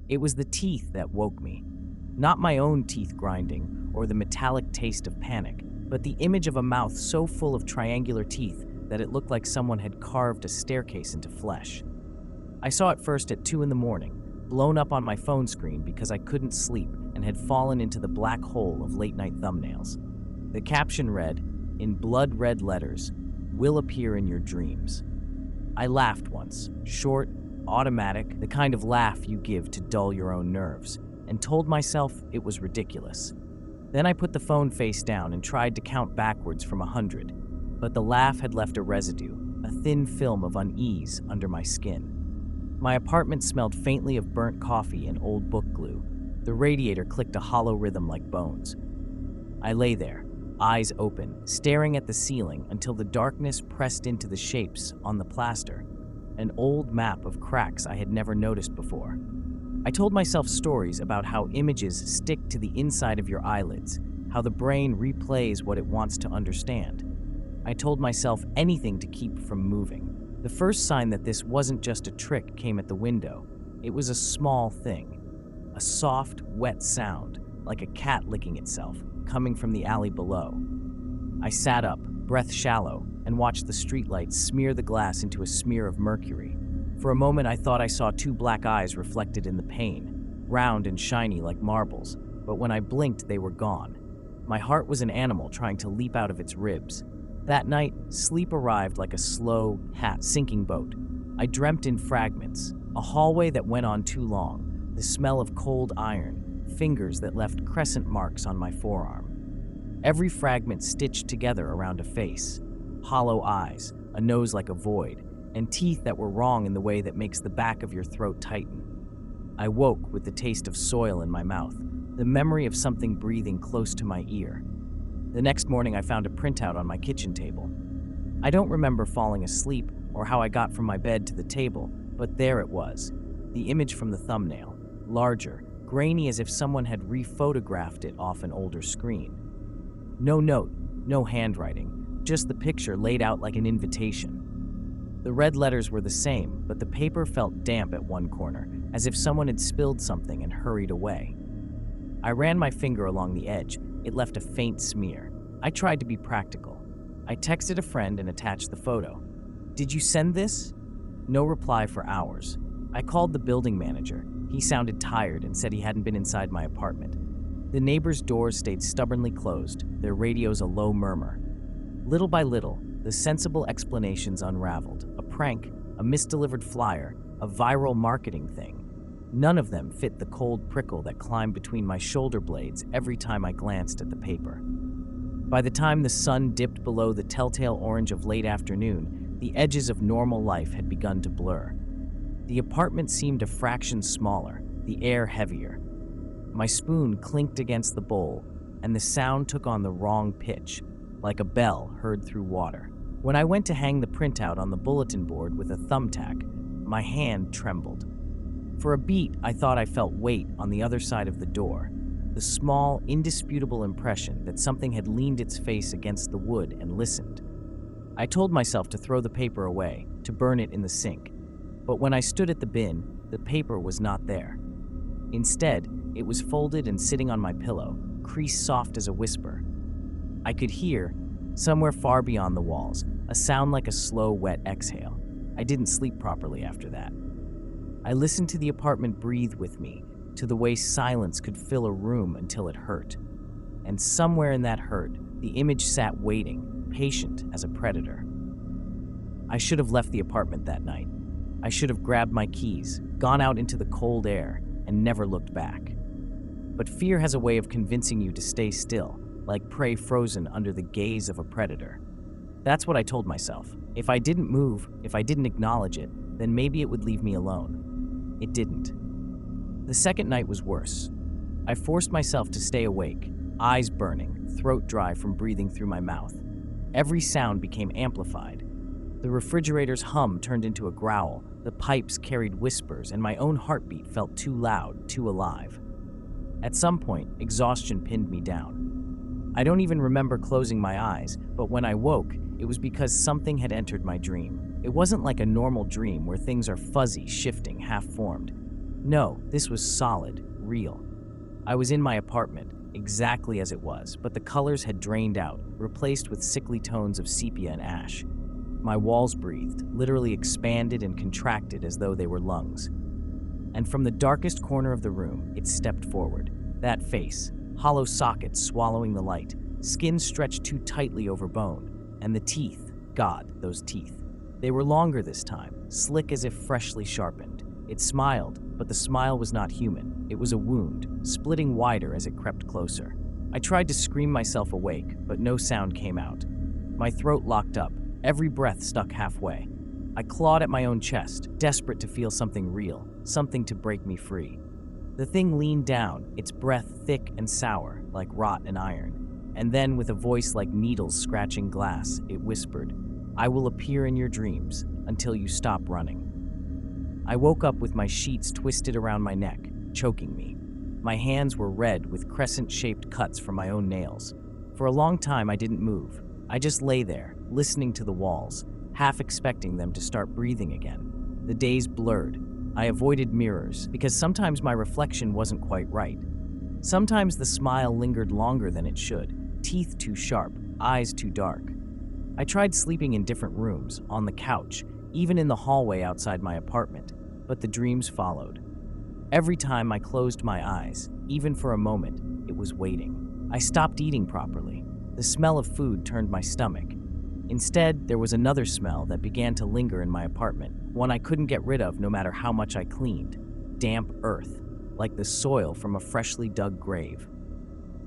It was the teeth that woke me. Not my own teeth grinding or the metallic taste of panic, but the image of a mouth so full of triangular teeth that it looked like someone had carved a staircase into flesh. I saw it first at 2 in the morning, blown up on my phone screen because I couldn't sleep and had fallen into the black hole of late-night thumbnails. The caption read, in blood-red letters, "Will appear in your dreams." I laughed once, short, automatic, the kind of laugh you give to dull your own nerves, and told myself it was ridiculous. Then I put the phone face down and tried to count backwards from 100, but the laugh had left a residue, a thin film of unease under my skin. My apartment smelled faintly of burnt coffee and old book glue. The radiator clicked a hollow rhythm like bones. I lay there, eyes open, staring at the ceiling until the darkness pressed into the shapes on the plaster, an old map of cracks I had never noticed before. I told myself stories about how images stick to the inside of your eyelids, how the brain replays what it wants to understand. I told myself anything to keep from moving. The first sign that this wasn't just a trick came at the window. It was a small thing, a soft, wet sound, like a cat licking itself, coming from the alley below. I sat up, breath shallow, and watched the streetlights smear the glass into a smear of mercury. For a moment I thought I saw 2 black eyes reflected in the pane, round and shiny like marbles, but when I blinked they were gone. My heart was an animal trying to leap out of its ribs. That night, sleep arrived like a slow, sinking boat. I dreamt in fragments, a hallway that went on too long, the smell of cold iron, fingers that left crescent marks on my forearm. Every fragment stitched together around a face, hollow eyes, a nose like a void, and teeth that were wrong in the way that makes the back of your throat tighten. I woke with the taste of soil in my mouth, the memory of something breathing close to my ear. The next morning I found a printout on my kitchen table. I don't remember falling asleep or how I got from my bed to the table, but there it was, the image from the thumbnail, larger, grainy as if someone had rephotographed it off an older screen. No note, no handwriting, just the picture laid out like an invitation. The red letters were the same, but the paper felt damp at one corner, as if someone had spilled something and hurried away. I ran my finger along the edge. It left a faint smear. I tried to be practical. I texted a friend and attached the photo. "Did you send this?" No reply for hours. I called the building manager. He sounded tired and said he hadn't been inside my apartment. The neighbors' doors stayed stubbornly closed, their radios a low murmur. Little by little, the sensible explanations unraveled. A prank, a misdelivered flyer, a viral marketing thing. None of them fit the cold prickle that climbed between my shoulder blades every time I glanced at the paper. By the time the sun dipped below the telltale orange of late afternoon, the edges of normal life had begun to blur. The apartment seemed a fraction smaller, the air heavier. My spoon clinked against the bowl, and the sound took on the wrong pitch, like a bell heard through water. When I went to hang the printout on the bulletin board with a thumbtack, my hand trembled. For a beat, I thought I felt weight on the other side of the door, the small, indisputable impression that something had leaned its face against the wood and listened. I told myself to throw the paper away, to burn it in the sink. But when I stood at the bin, the paper was not there. Instead, it was folded and sitting on my pillow, crease soft as a whisper. I could hear, somewhere far beyond the walls, a sound like a slow, wet exhale. I didn't sleep properly after that. I listened to the apartment breathe with me, to the way silence could fill a room until it hurt. And somewhere in that hurt, the image sat waiting, patient as a predator. I should have left the apartment that night. I should have grabbed my keys, gone out into the cold air, and never looked back. But fear has a way of convincing you to stay still, like prey frozen under the gaze of a predator. That's what I told myself. If I didn't move, if I didn't acknowledge it, then maybe it would leave me alone. It didn't. The second night was worse. I forced myself to stay awake, eyes burning, throat dry from breathing through my mouth. Every sound became amplified. The refrigerator's hum turned into a growl, the pipes carried whispers, and my own heartbeat felt too loud, too alive. At some point, exhaustion pinned me down. I don't even remember closing my eyes, but when I woke, it was because something had entered my dream. It wasn't like a normal dream where things are fuzzy, shifting, half-formed. No, this was solid, real. I was in my apartment, exactly as it was, but the colors had drained out, replaced with sickly tones of sepia and ash. My walls breathed, literally expanded and contracted as though they were lungs. And from the darkest corner of the room, it stepped forward. That face, hollow sockets swallowing the light, skin stretched too tightly over bone, and the teeth, God, those teeth. They were longer this time, slick as if freshly sharpened. It smiled, but the smile was not human. It was a wound, splitting wider as it crept closer. I tried to scream myself awake, but no sound came out. My throat locked up, every breath stuck halfway. I clawed at my own chest, desperate to feel something real, something to break me free. The thing leaned down, its breath thick and sour, like rot and iron. And then, with a voice like needles scratching glass, it whispered, "I will appear in your dreams until you stop running." I woke up with my sheets twisted around my neck, choking me. My hands were red with crescent-shaped cuts from my own nails. For a long time, I didn't move. I just lay there, listening to the walls, half expecting them to start breathing again. The days blurred. I avoided mirrors, because sometimes my reflection wasn't quite right. Sometimes the smile lingered longer than it should, teeth too sharp, eyes too dark. I tried sleeping in different rooms, on the couch, even in the hallway outside my apartment, but the dreams followed. Every time I closed my eyes, even for a moment, it was waiting. I stopped eating properly. The smell of food turned my stomach. Instead, there was another smell that began to linger in my apartment, one I couldn't get rid of no matter how much I cleaned. Damp earth, like the soil from a freshly dug grave.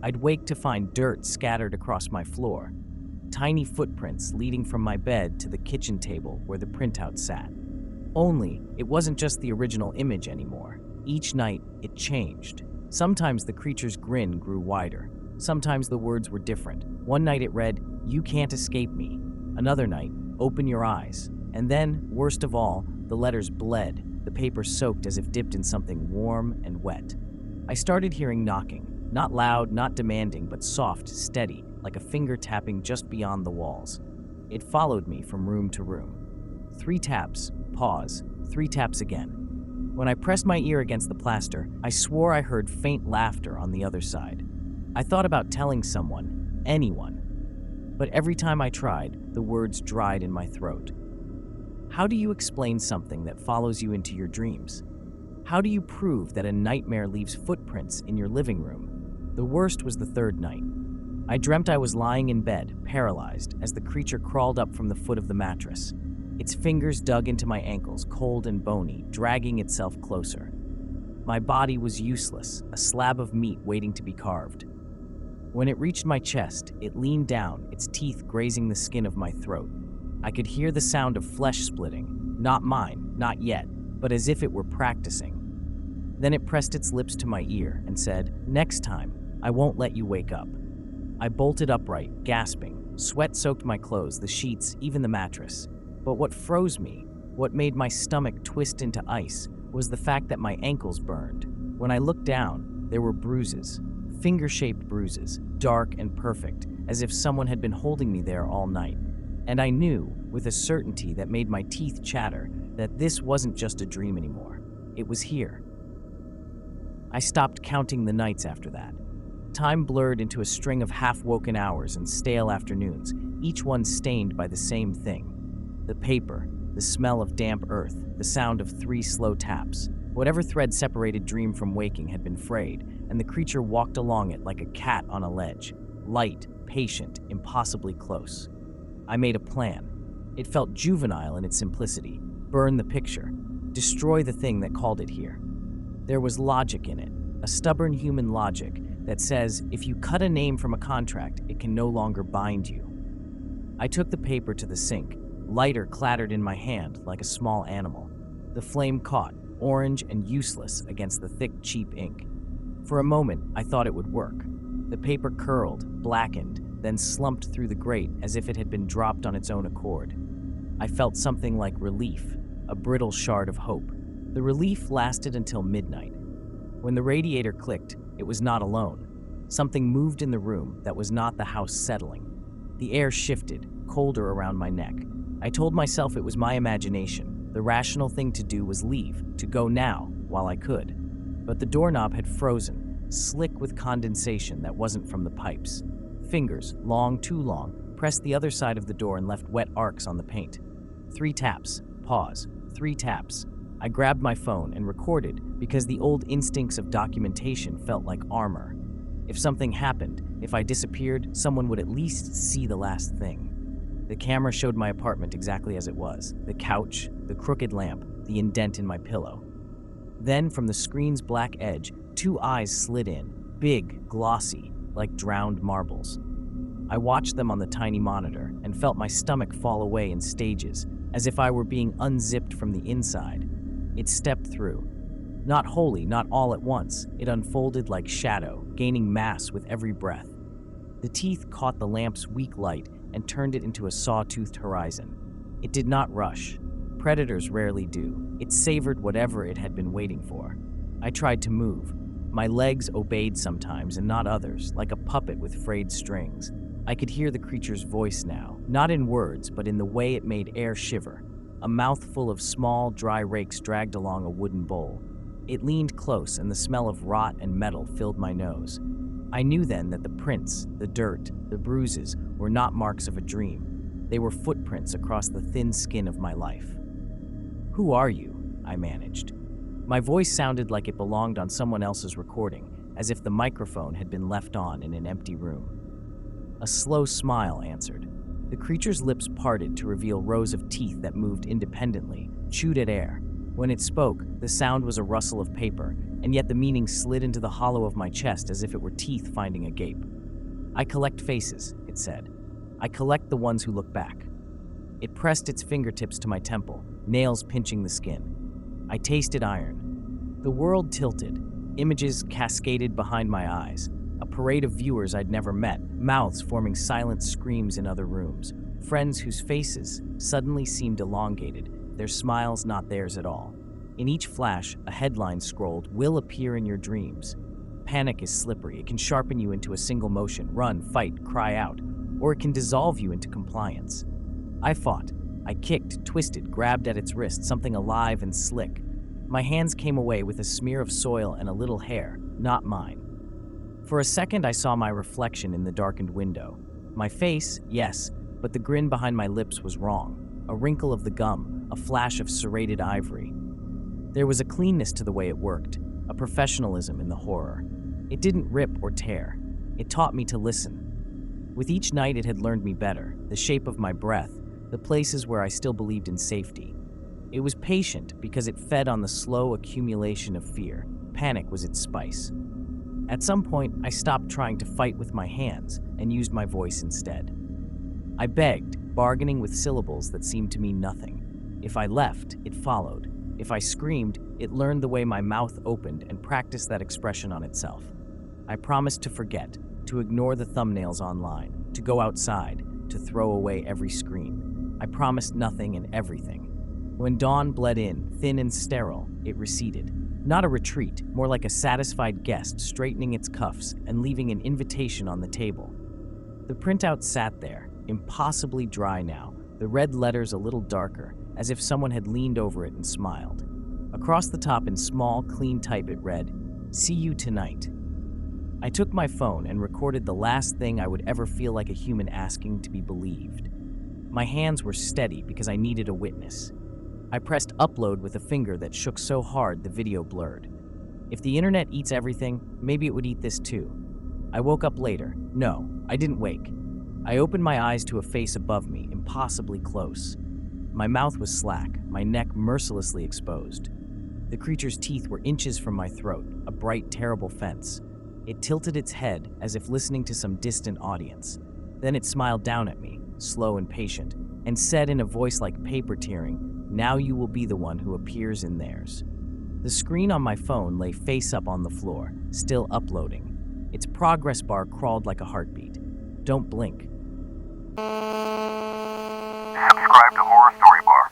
I'd wake to find dirt scattered across my floor, tiny footprints leading from my bed to the kitchen table where the printout sat. Only, it wasn't just the original image anymore. Each night, it changed. Sometimes the creature's grin grew wider. Sometimes the words were different. One night it read, "You can't escape me." Another night, "Open your eyes." And then, worst of all, the letters bled, the paper soaked as if dipped in something warm and wet. I started hearing knocking. Not loud, not demanding, but soft, steady, like a finger tapping just beyond the walls. It followed me from room to room. 3 taps, pause, 3 taps again. When I pressed my ear against the plaster, I swore I heard faint laughter on the other side. I thought about telling someone, anyone. But every time I tried, the words dried in my throat. How do you explain something that follows you into your dreams? How do you prove that a nightmare leaves footprints in your living room? The worst was the 3rd night. I dreamt I was lying in bed, paralyzed, as the creature crawled up from the foot of the mattress. Its fingers dug into my ankles, cold and bony, dragging itself closer. My body was useless, a slab of meat waiting to be carved. When it reached my chest, it leaned down, its teeth grazing the skin of my throat. I could hear the sound of flesh splitting, not mine, not yet, but as if it were practicing. Then it pressed its lips to my ear and said, "Next time, I won't let you wake up." I bolted upright, gasping. Sweat soaked my clothes, the sheets, even the mattress. But what froze me, what made my stomach twist into ice, was the fact that my ankles burned. When I looked down, there were bruises, finger-shaped bruises, dark and perfect, as if someone had been holding me there all night. And I knew, with a certainty that made my teeth chatter, that this wasn't just a dream anymore. It was here. I stopped counting the nights after that. Time blurred into a string of half-woken hours and stale afternoons, each one stained by the same thing. The paper, the smell of damp earth, the sound of 3 slow taps. Whatever thread separated dream from waking had been frayed, and the creature walked along it like a cat on a ledge, light, patient, impossibly close. I made a plan. It felt juvenile in its simplicity. Burn the picture. Destroy the thing that called it here. There was logic in it, a stubborn human logic that says if you cut a name from a contract, it can no longer bind you. I took the paper to the sink. Lighter clattered in my hand like a small animal. The flame caught, orange and useless against the thick, cheap ink. For a moment, I thought it would work. The paper curled, blackened, then slumped through the grate as if it had been dropped on its own accord. I felt something like relief, a brittle shard of hope. The relief lasted until midnight. When the radiator clicked, it was not alone. Something moved in the room that was not the house settling. The air shifted, colder around my neck. I told myself it was my imagination. The rational thing to do was leave, to go now, while I could. But the doorknob had frozen, slick with condensation that wasn't from the pipes. Fingers, long, too long, pressed the other side of the door and left wet arcs on the paint. 3 taps. Pause. 3 taps. I grabbed my phone and recorded because the old instincts of documentation felt like armor. If something happened, if I disappeared, someone would at least see the last thing. The camera showed my apartment exactly as it was. The couch, the crooked lamp, the indent in my pillow. Then, from the screen's black edge, 2 eyes slid in, big, glossy, like drowned marbles. I watched them on the tiny monitor and felt my stomach fall away in stages, as if I were being unzipped from the inside. It stepped through. Not wholly, not all at once. It unfolded like shadow, gaining mass with every breath. The teeth caught the lamp's weak light and turned it into a saw-toothed horizon. It did not rush. Predators rarely do. It savored whatever it had been waiting for. I tried to move. My legs obeyed sometimes and not others, like a puppet with frayed strings. I could hear the creature's voice now, not in words, but in the way it made air shiver. A mouthful of small, dry rakes dragged along a wooden bowl. It leaned close, and the smell of rot and metal filled my nose. I knew then that the prints, the dirt, the bruises were not marks of a dream. They were footprints across the thin skin of my life. "Who are you?" I managed. My voice sounded like it belonged on someone else's recording, as if the microphone had been left on in an empty room. A slow smile answered. The creature's lips parted to reveal rows of teeth that moved independently, chewed at air. When it spoke, the sound was a rustle of paper, and yet the meaning slid into the hollow of my chest as if it were teeth finding a gape. "I collect faces," it said. "I collect the ones who look back." It pressed its fingertips to my temple, nails pinching the skin. I tasted iron. The world tilted. Images cascaded behind my eyes. A parade of viewers I'd never met, mouths forming silent screams in other rooms. Friends whose faces suddenly seemed elongated, their smiles not theirs at all. In each flash, a headline scrolled, "Will appear in your dreams." Panic is slippery. It can sharpen you into a single motion, run, fight, cry out, or it can dissolve you into compliance. I fought. I kicked, twisted, grabbed at its wrist, something alive and slick. My hands came away with a smear of soil and a little hair, not mine. For a second, I saw my reflection in the darkened window. My face, yes, but the grin behind my lips was wrong. A wrinkle of the gum, a flash of serrated ivory. There was a cleanness to the way it worked, a professionalism in the horror. It didn't rip or tear. It taught me to listen. With each night, it had learned me better, the shape of my breath, the places where I still believed in safety. It was patient because it fed on the slow accumulation of fear. Panic was its spice. At some point, I stopped trying to fight with my hands and used my voice instead. I begged, bargaining with syllables that seemed to mean nothing. If I left, it followed. If I screamed, it learned the way my mouth opened and practiced that expression on itself. I promised to forget, to ignore the thumbnails online, to go outside, to throw away every scream. I promised nothing and everything. When dawn bled in, thin and sterile, it receded. Not a retreat, more like a satisfied guest straightening its cuffs and leaving an invitation on the table. The printout sat there, impossibly dry now, the red letters a little darker, as if someone had leaned over it and smiled. Across the top in small, clean type it read, "See you tonight." I took my phone and recorded the last thing I would ever feel like a human asking to be believed. My hands were steady because I needed a witness. I pressed upload with a finger that shook so hard the video blurred. If the internet eats everything, maybe it would eat this too. I woke up later. No, I didn't wake. I opened my eyes to a face above me, impossibly close. My mouth was slack, my neck mercilessly exposed. The creature's teeth were inches from my throat, a bright, terrible fence. It tilted its head as if listening to some distant audience. Then it smiled down at me, slow and patient, and said in a voice like paper tearing, "Now you will be the one who appears in theirs." The screen on my phone lay face up on the floor, still uploading. Its progress bar crawled like a heartbeat. Don't blink. Subscribe to Horror Story Bar.